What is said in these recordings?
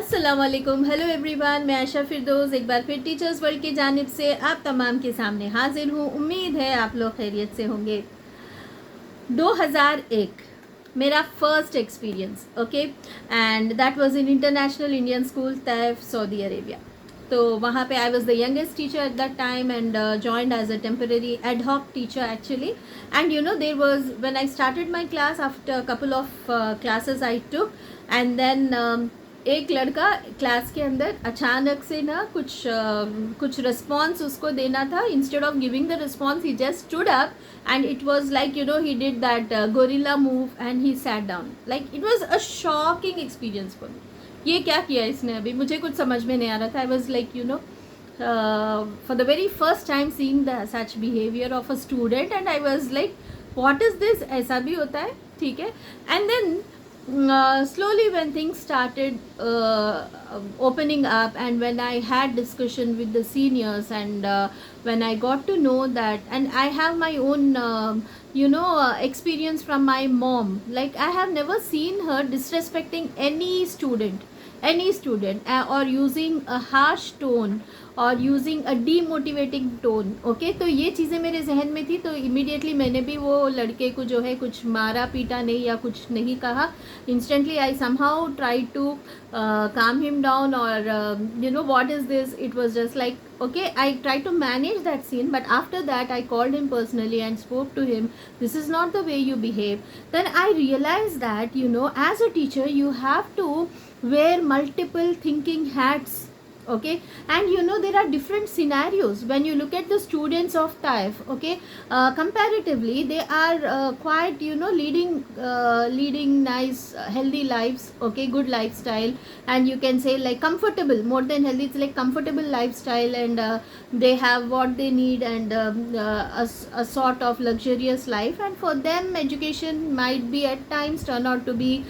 अस्सलाम वालेकुम, hello everyone. मैं आयशा फिरदौस एक बार फिर टीचर्स वर्ल्ड की जानिब से आप तमाम के सामने हाजिर हूँ। उम्मीद है आप लोग खैरियत से होंगे। 2001 मेरा first experience, okay, and that was in International Indian School Taif, Saudi Arabia. तो वहाँ पे I was the youngest teacher at that time and joined as a temporary ad hoc teacher actually. And you know there was when I started my class after couple of classes I took, and then एक लड़का class के अंदर अचानक से ना कुछ response उसको देना था. Instead of giving the response he just stood up and it was like, you know, he did that gorilla move and he sat down. Like it was a shocking experience for me. ये क्या किया इसने अभी, मुझे कुछ समझ में नहीं आ रहा था. I was like, you know, for the very first time seeing the such behavior of a student and I was like, what is this? ऐसा भी होता है, ठीक है. And then slowly when things started opening up and when I had discussion with the seniors and when I got to know that, and I have my own experience from my mom. Like I have never seen her disrespecting any student or using a harsh tone और using a demotivating tone. Okay, तो ये चीज़ें मेरे जहन में थी. तो immediately मैंने भी वो लड़के को जो है कुछ मारा पीटा नहीं या कुछ नहीं कहा. Instantly I somehow try to calm him down or you know what is this. It was just like, okay, I tried to manage that scene, but after that I called him personally and spoke to him, this is not the way you behave. Then I realized that, you know, as a teacher you have to wear multiple thinking hats. Okay, and you know there are different scenarios when you look at the students of TAIF. Okay, comparatively they are quite, you know, leading nice healthy lives. Okay, good lifestyle, and you can say like comfortable, more than healthy, it's like comfortable lifestyle, and they have what they need and a sort of luxurious life. And for them education might be at times turn out to be,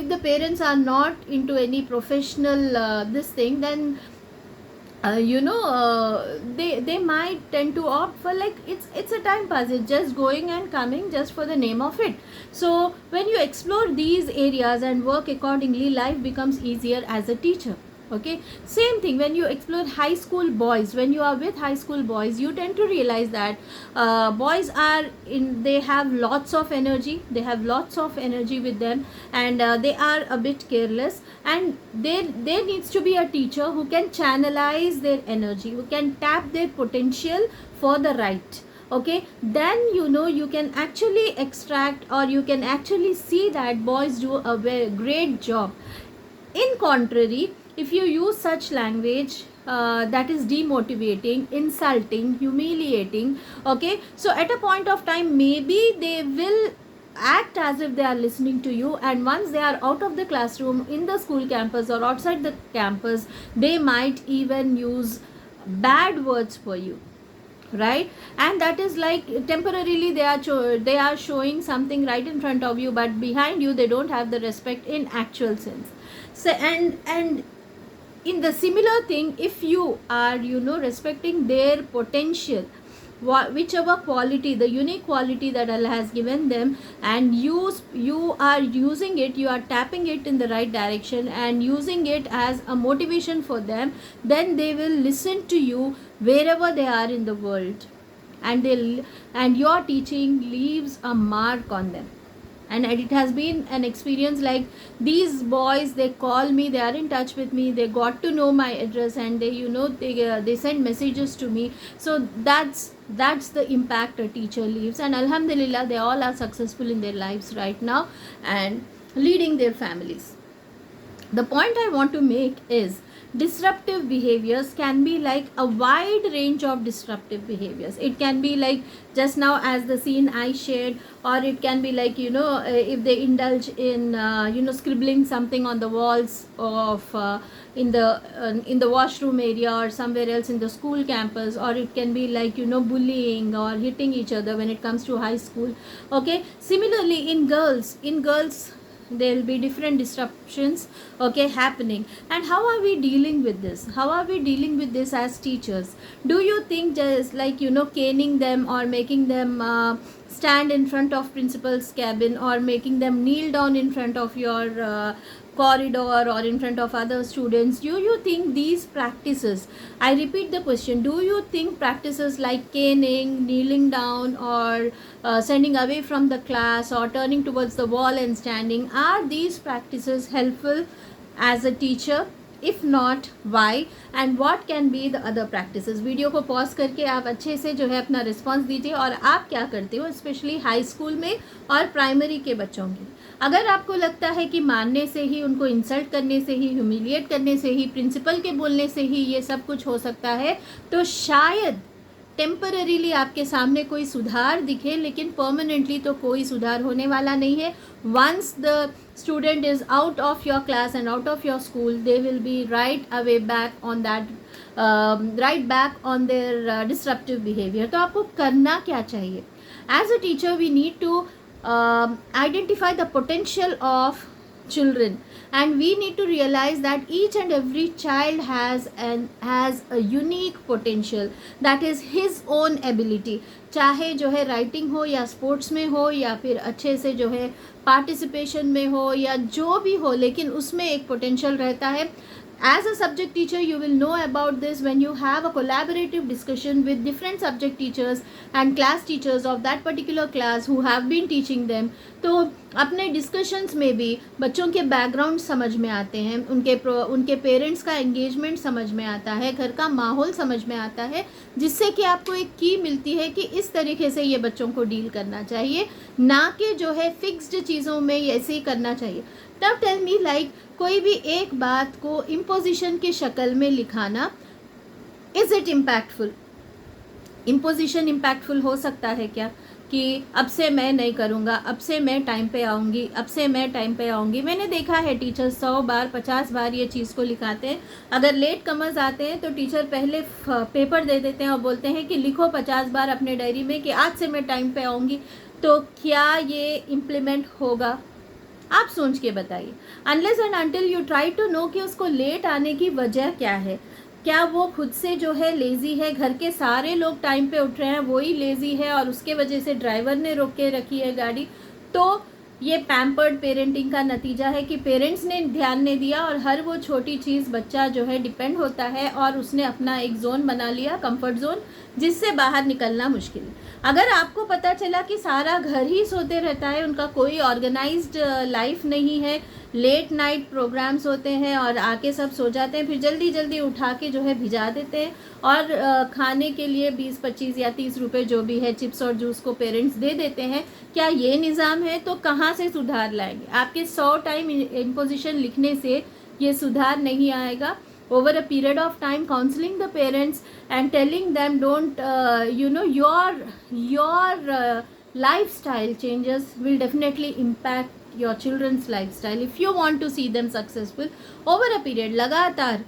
if the parents are not into any professional this thing, then they might tend to opt for, like, it's a time pass, it's just going and coming just for the name of it. So when you explore these areas and work accordingly, life becomes easier as a teacher. Okay, same thing when you explore high school boys. When you are with high school boys, you tend to realize that boys are they have lots of energy, they have lots of energy with them, and they are a bit careless, and there needs to be a teacher who can channelize their energy, who can tap their potential for the right. Okay, then you know you can actually extract, or you can actually see that boys do a very great job. In contrary, if you use such language that is demotivating, insulting, humiliating, okay, so at a point of time maybe they will act as if they are listening to you, and once they are out of the classroom, in the school campus or outside the campus, they might even use bad words for you, right? And that is like temporarily they are showing something right in front of you, but behind you they don't have the respect in actual sense. So and in the similar thing, if you are, you know, respecting their potential, whichever quality, the unique quality that Allah has given them, and you are using it, you are tapping it in the right direction and using it as a motivation for them, then they will listen to you wherever they are in the world, and your teaching leaves a mark on them. And it has been an experience. Like these boys, they call me, they are in touch with me, they got to know my address, and they, you know, they send messages to me. So that's the impact a teacher leaves, and alhamdulillah they all are successful in their lives right now and leading their families. The point I want to make is disruptive behaviors can be like a wide range of disruptive behaviors. It can be like just now as the scene I shared, or it can be like, you know, if they indulge in you know, scribbling something on the walls of in the washroom area or somewhere else in the school campus, or it can be like, you know, bullying or hitting each other when it comes to high school. Okay, similarly in girls there will be different disruptions, okay, happening. And how are we dealing with this? How are we dealing with this as teachers? Do you think just like, you know, caning them or making them stand in front of principal's cabin, or making them kneel down in front of your corridor or in front of other students, do you think these practices, I repeat the question, do you think practices like caning, kneeling down, or standing away from the class, or turning towards the wall and standing, are these practices helpful as a teacher? If not why, and what can be the other practices? Video को pause करके आप अच्छे से जो है अपना response दीजिए, और आप क्या करते हो स्पेशली हाई स्कूल में और प्राइमरी के बच्चों की। अगर आपको लगता है कि मारने से ही, उनको इंसल्ट करने से ही, ह्यूमिलिएट करने से ही, प्रिंसिपल के बोलने से ही ये सब कुछ हो सकता है, तो शायद टेम्पररीली आपके सामने कोई सुधार दिखे, लेकिन परमानेंटली तो कोई सुधार होने वाला नहीं है। Once the student is out of your class and out of your school, they will be right away back on that right back on their disruptive behavior. तो आपको करना क्या चाहिए? As a teacher we need to identify the potential of children, and we need to realize that each and every child has a unique potential, that is his own ability. चाहे जो है writing हो या sports में हो या फिर अच्छे से जो है पार्टिसिपेशन में हो या जो भी हो, लेकिन उसमें एक पोटेंशियल रहता है। As a subject teacher, you will know about this when you have a collaborative discussion with different subject teachers and class teachers of that particular class who have been teaching them. तो अपने discussions में भी बच्चों के background समझ में आते हैं, उनके पेरेंट्स का एंगेजमेंट समझ में आता है, घर का माहौल समझ में आता है, जिससे कि आपको एक की मिलती है कि इस तरीके से ये बच्चों को डील करना चाहिए, ना कि जो है फिक्स्ड चीज़ों में ऐसे ही करना चाहिए। तब टेल मी लाइक कोई भी एक बात को इम्पोजिशन की शक्ल में लिखाना, is it impactful? Imposition impactful हो सकता है क्या कि अब से मैं नहीं करूँगा, अब से मैं टाइम पे आऊँगी, अब से मैं टाइम पे आऊँगी? मैंने देखा है टीचर 100 बार 50 बार ये चीज़ को लिखाते हैं। अगर लेट कमर्स आते हैं तो टीचर पहले पेपर दे देते हैं और बोलते हैं कि लिखो 50 बार अपने डायरी में कि आज से मैं टाइम पे आऊँगी। तो क्या ये इम्प्लीमेंट होगा? आप सोच के बताइए। Unless and until you try to know कि उसको लेट आने की वजह क्या है, क्या वो खुद से जो है लेज़ी है, घर के सारे लोग टाइम पे उठ रहे हैं, वही लेज़ी है और उसके वजह से ड्राइवर ने रोक के रखी है गाड़ी? तो ये पैम्पर्ड पेरेंटिंग का नतीजा है कि पेरेंट्स ने ध्यान नहीं दिया और हर वो छोटी चीज़ बच्चा जो है डिपेंड होता है और उसने अपना एक जोन बना लिया, कंफर्ट जोन, जिससे बाहर निकलना मुश्किल है। अगर आपको पता चला कि सारा घर ही सोते रहता है, उनका कोई ऑर्गेनाइज्ड लाइफ नहीं है, लेट नाइट प्रोग्राम्स होते हैं और आके सब सो जाते हैं, फिर जल्दी जल्दी उठा के जो है भिजा देते हैं और खाने के लिए 20-25 या 30 रुपए जो भी है चिप्स और जूस को पेरेंट्स दे देते हैं, क्या ये निज़ाम है? तो कहाँ से सुधार लाएंगे? आपके 100 टाइम इम्पोजिशन लिखने से ये सुधार नहीं आएगा। over a period of time counseling the parents and telling them don't your lifestyle changes will definitely impact your children's lifestyle if you want to see them successful over a period। लगातार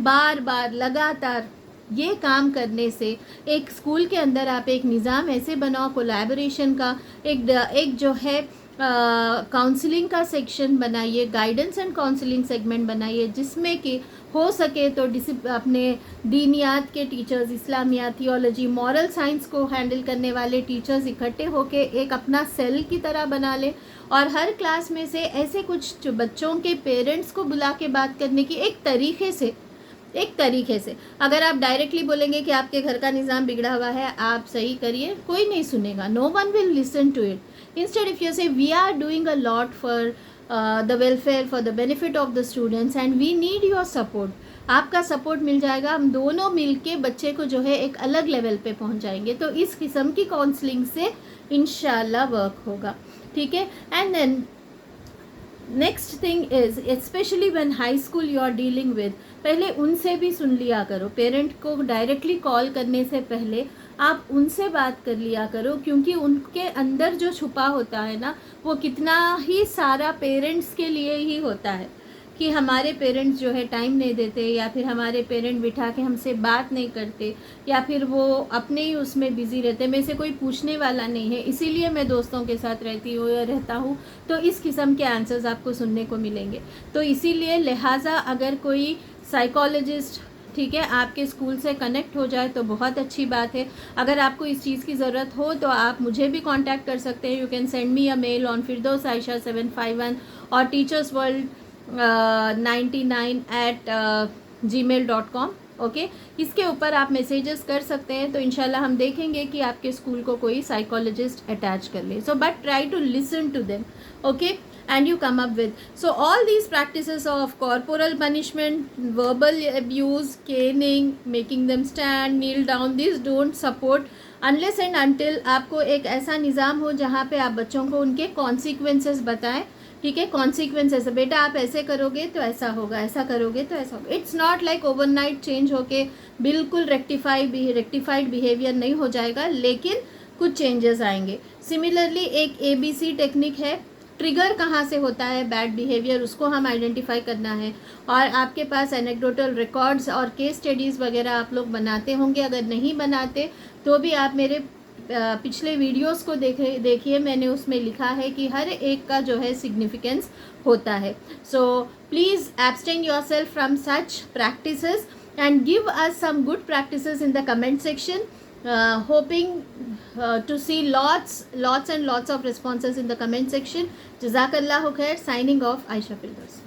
बार बार लगातार ये काम करने से एक school के अंदर आप एक निज़ाम ऐसे बनाओ, कोलैबोरेशन का एक जो है काउंसलिंग का सेक्शन बनाइए, गाइडेंस एंड काउंसलिंग सेगमेंट बनाइए, जिसमें कि हो सके तो अपने दीनियात के टीचर्स, इस्लामियात, थियोलॉजी, मॉरल साइंस को हैंडल करने वाले टीचर्स इकट्ठे होके एक अपना सेल की तरह बना लें और हर क्लास में से ऐसे कुछ बच्चों के पेरेंट्स को बुला के बात करने की एक तरीके से। अगर आप डायरेक्टली बोलेंगे कि आपके घर का निज़ाम बिगड़ा हुआ है, आप सही करिए, कोई नहीं सुनेगा, no one will listen to it. Instead, if you say we are doing a lot for the welfare, for the benefit of the students and we need your support, आपका सपोर्ट मिल जाएगा, हम दोनों मिलके बच्चे को जो है एक अलग लेवल पे पहुंचाएंगे। तो इस किस्म की काउंसलिंग से इंशाल्लाह वर्क होगा, ठीक है। And then next thing is specially when high school you are dealing with, पहले उनसे भी सुन लिया करो। पेरेंट को डायरेक्टली कॉल करने से पहले आप उनसे बात कर लिया करो, क्योंकि उनके अंदर जो छुपा होता है ना, वो कितना ही सारा पेरेंट्स के लिए ही होता है कि हमारे पेरेंट्स जो है टाइम नहीं देते, या फिर हमारे पेरेंट बिठा के हमसे बात नहीं करते, या फिर वो अपने ही उसमें बिज़ी रहते, मेरे से कोई पूछने वाला नहीं है, इसीलिए मैं दोस्तों के साथ रहता हूँ। तो इस किस्म के आंसर्स आपको सुनने को मिलेंगे। तो इसीलिए लिहाजा अगर कोई साइकोलॉजिस्ट, ठीक है, आपके स्कूल से कनेक्ट हो जाए तो बहुत अच्छी बात है। अगर आपको इस चीज़ की ज़रूरत हो तो आप मुझे भी कांटेक्ट कर सकते हैं। You can send me a mail on firdaus aisha751 और टीचर्स वर्ल्ड 99@gmail.com। ओके, इसके ऊपर आप मैसेजेस कर सकते हैं, तो इंशाल्लाह हम देखेंगे कि आपके स्कूल को कोई साइकोलॉजिस्ट अटैच कर ले। So but try to listen to them, okay, and you come up with. So all these practices of corporal punishment, verbal abuse, caning, making them stand, kneel down, these don't support unless and until आपको एक ऐसा निज़ाम हो जहाँ पे आप बच्चों को उनके consequences बताएं। ठीक है, कॉन्सिक्वेंसेस, बेटा आप ऐसे करोगे तो ऐसा होगा, ऐसा करोगे तो ऐसा होगा। It's not like overnight change होके बिल्कुल रेक्टिफाइड बिहेवियर नहीं हो जाएगा, लेकिन कुछ चेंजेस आएंगे। सिमिलरली एक ABC टेक्निक है, ट्रिगर कहाँ से होता है बैड बिहेवियर, उसको हम आइडेंटिफाई करना है। और आपके पास एनेक्डोटल रिकॉर्ड्स और केस स्टडीज़ वगैरह आप लोग बनाते होंगे, अगर नहीं बनाते तो भी आप मेरे पिछले वीडियोस को देखिए, मैंने उसमें लिखा है कि हर एक का जो है सिग्निफिकेंस होता है। So please abstain yourself from such practices and give us some good practices in the comment section. Hoping to see lots and lots of responses in the comment section. Jazakallahu khair. Signing off, Aisha Firdaus.